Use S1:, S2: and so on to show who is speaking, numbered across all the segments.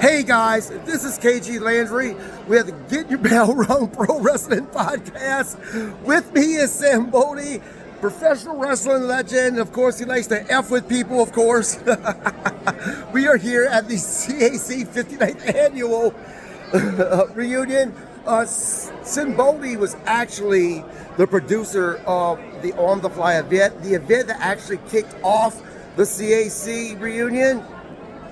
S1: Hey guys, this is KG Landry with Get Your Bell Rung Pro Wrestling Podcast. With me is Sinn Bodhi, professional wrestling legend. Of course, he likes to F with people, of course. We are here at the CAC 59th annual reunion. Sinn Bodhi was actually the producer of the On the Fly event, the event that actually kicked off the CAC reunion.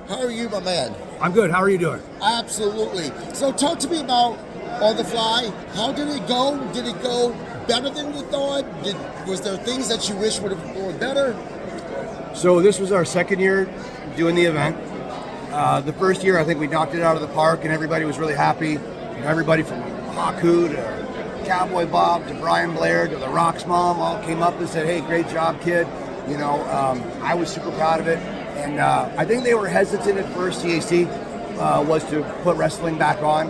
S1: How are you, my man?
S2: I'm good. How are you doing?
S1: Absolutely. So talk to me about On the Fly. How did it go? Did it go better than you thought? Was there things that you wish would have gone better?
S2: So this was our second year doing the event. The first year, I think we knocked it out of the park, and everybody was really happy. You know, everybody from Haku to Cowboy Bob to Brian Blair to the Rock's mom all came up and said, "Hey, great job, kid." You know, I was super proud of it. And I think they were hesitant at first, CAC, was to put wrestling back on,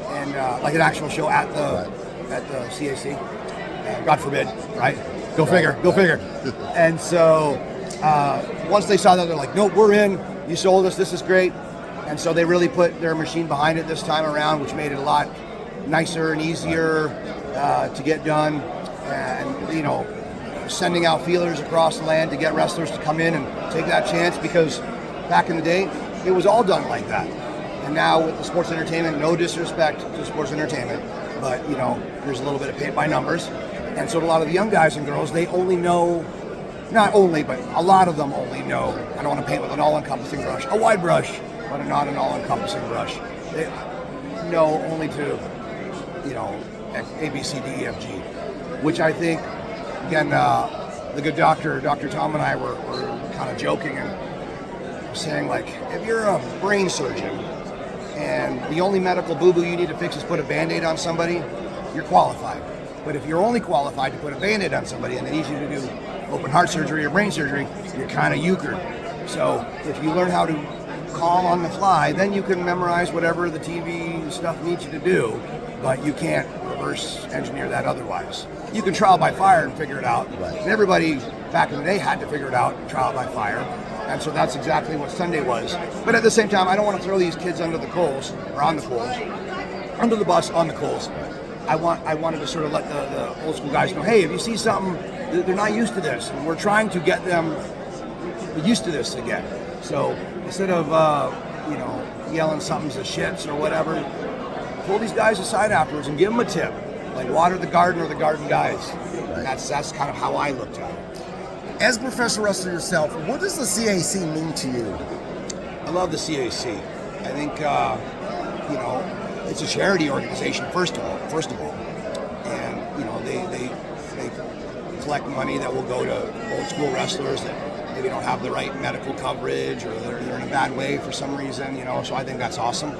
S2: and like an actual show at the CAC. God forbid, right? Go figure. And so once they saw that, they're like, "No, we're in. You sold us. This is great." And so they really put their machine behind it this time around, which made it a lot nicer and easier to get done. And you know, sending out feelers across the land to get wrestlers to come in and take that chance, because back in the day, it was all done like that. And now with the sports entertainment, no disrespect to sports entertainment, but you know, there's a little bit of paint by numbers. And so a lot of the young guys and girls, they only know, not only, but a lot of them only know, I don't want to paint with an all-encompassing brush, a wide brush, but not an all-encompassing brush. They know only to, you know, A, B, C, D, E, F, G, which I think, again, the good Dr. Tom and I were kind of joking and saying, like, if you're a brain surgeon and the only medical boo-boo you need to fix is put a Band-Aid on somebody, you're qualified. But if you're only qualified to put a Band-Aid on somebody and they need you to do open heart surgery or brain surgery, you're kind of euchred. So if you learn how to call on the fly, then you can memorize whatever the TV stuff needs you to do, but you can't reverse engineer that otherwise. You can trial by fire and figure it out. Right. And everybody back in the day had to figure it out, trial by fire. And so that's exactly what Sunday was. But at the same time, I don't want to throw these kids under the coals, or on the coals, under the bus, on the coals. I wanted to sort of let the old school guys know, hey, if you see something, they're not used to this. And we're trying to get them used to this again. So instead of, you know, yelling something's a shits or whatever, pull these guys aside afterwards and give them a tip. Like, water the garden or the garden guys. Right. That's kind of how I looked at it.
S1: As a professional wrestler yourself, what does the CAC mean to you?
S2: I love the CAC. I think, you know, it's a charity organization, first of all. And, you know, they collect money that will go to old school wrestlers that maybe don't have the right medical coverage, or they're in a bad way for some reason, you know, so I think that's awesome.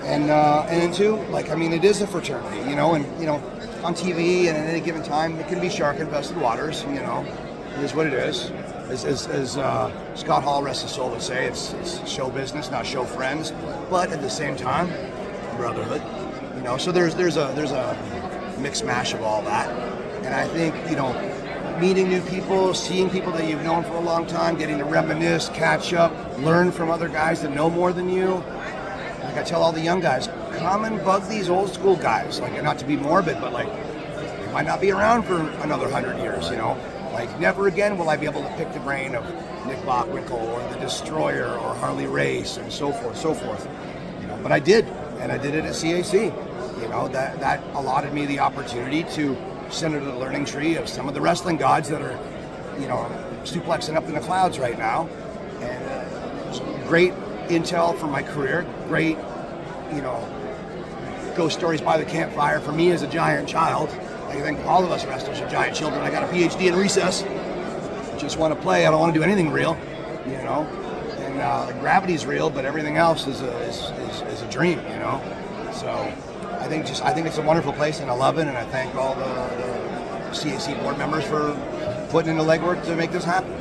S2: And then too, like, I mean, it is a fraternity, you know, and, you know, on TV and at any given time, it can be shark-infested waters, you know, it is what it is. As Scott Hall, rest his soul, would say, it's show business, not show friends, but at the same time, brotherhood, you know, so there's a mix mash of all that. And I think, you know, meeting new people, seeing people that you've known for a long time, getting to reminisce, catch up, learn from other guys that know more than you. Like I tell all the young guys, come and bug these old school guys. Like, not to be morbid, but like, they might not be around for another 100 years, you know? Like, never again will I be able to pick the brain of Nick Bockwinkel or the Destroyer or Harley Race and so forth. You know, but I did, and I did it at CAC. You know, that allotted me the opportunity to send her to the learning tree of some of the wrestling gods that are, you know, suplexing up in the clouds right now. And great intel for my career, great, you know, ghost stories by the campfire for me as a giant child. I think all of us wrestlers are giant children. I got a PhD in recess. Just want to play. I don't want to do anything real, you know. And gravity's real, but everything else is a dream, you know. So I think it's a wonderful place, and I love it. And I thank all the CAC board members for putting in the legwork to make this happen.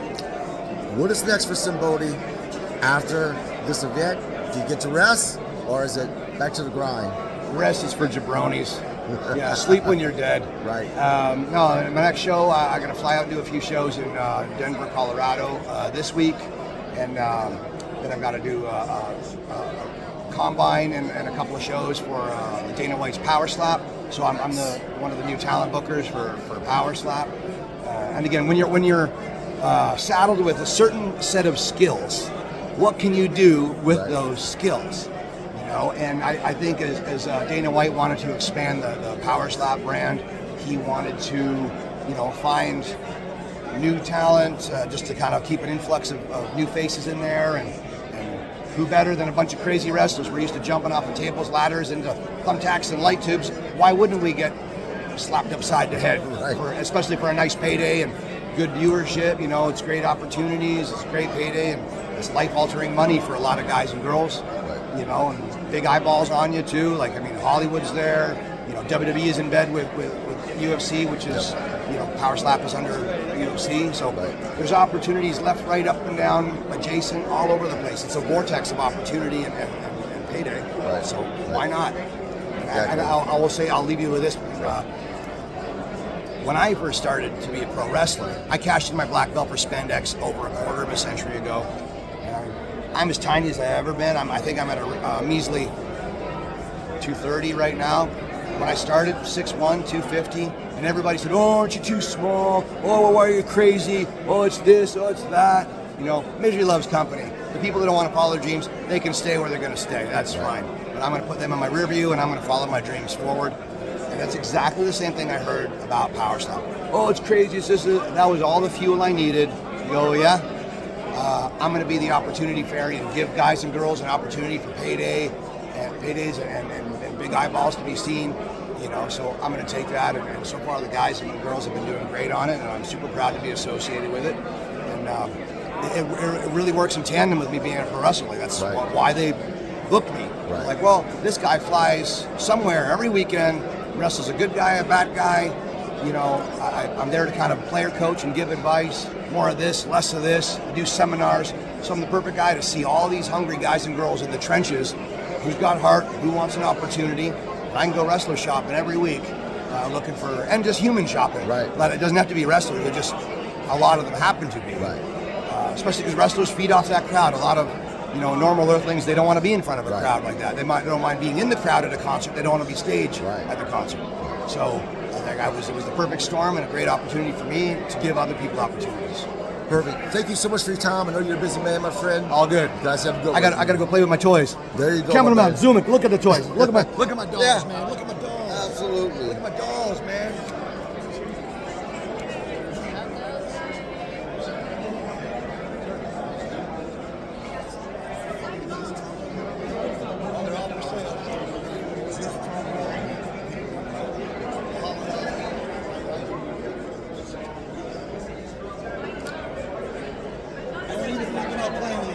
S1: What is next for Sinn Bodhi after this event? Do you get to rest, or is it back to the grind?
S2: Rest is for jabronis. Yeah, sleep when you're dead.
S1: Right.
S2: No, my next show, I'm going to fly out and do a few shows in Denver, Colorado this week. And then I've got to do combine and a couple of shows for Dana White's Power Slap. So I'm one of the new talent bookers for Power Slap. And again, when you're saddled with a certain set of skills, what can you do with those skills? And I think as Dana White wanted to expand the Power Slap brand, he wanted to, find new talent, just to kind of keep an influx of new faces in there, and who better than a bunch of crazy wrestlers? We're used to jumping off of tables, ladders, into thumbtacks and light tubes. Why wouldn't we get slapped upside the head, especially for a nice payday and good viewership? It's great opportunities, it's a great payday, and it's life-altering money for a lot of guys and girls. And big eyeballs on you too. Hollywood's there. WWE is in bed with UFC, which is, Power Slap is under UFC. So there's opportunities left, right, up and down, adjacent, all over the place. It's a vortex of opportunity and payday. So why not? And I will say, I'll leave you with this. When I first started to be a pro wrestler, I cashed in my black belt for spandex over a quarter of a century ago. I'm as tiny as I've ever been. I think I'm at a measly 230 right now. When I started, 6'1", 250, and everybody said, "Oh, aren't you too small? Oh, why are you crazy? Oh, it's this, oh, it's that." Misery loves company. The people that don't want to follow their dreams, they can stay where they're going to stay. That's fine. But I'm going to put them in my rear view, and I'm going to follow my dreams forward. And that's exactly the same thing I heard about Power Slap. Oh, it's crazy. It's this. That was all the fuel I needed. You go, yeah. I'm going to be the opportunity fairy and give guys and girls an opportunity for paydays and big eyeballs to be seen. So I'm going to take that, and so far the guys and the girls have been doing great on it, and I'm super proud to be associated with it. And it really works in tandem with me being a pro wrestler. That's why they booked me. Well, this guy flies somewhere every weekend, wrestles a good guy, a bad guy. I'm there to kind of player coach and give advice, more of this, less of this, do seminars. So I'm the perfect guy to see all these hungry guys and girls in the trenches who's got heart, who wants an opportunity. I can go wrestler shopping every week, looking for, and just human shopping. But it doesn't have to be wrestler, they're just, a lot of them happen to be. Especially because wrestlers feed off that crowd. A lot of, normal earthlings, they don't want to be in front of a crowd like that. They don't mind being in the crowd at a concert, they don't want to be staged at the concert. So I think it was the perfect storm and a great opportunity for me to give other people opportunities.
S1: Perfect. Thank you so much for your time. I know you're a busy man, my friend.
S2: All good.
S1: You guys have a good one.
S2: I got to go play with my toys.
S1: There you go.
S2: Cameraman, zoom it. Look at the toys. Look at my
S1: dogs, man. Look at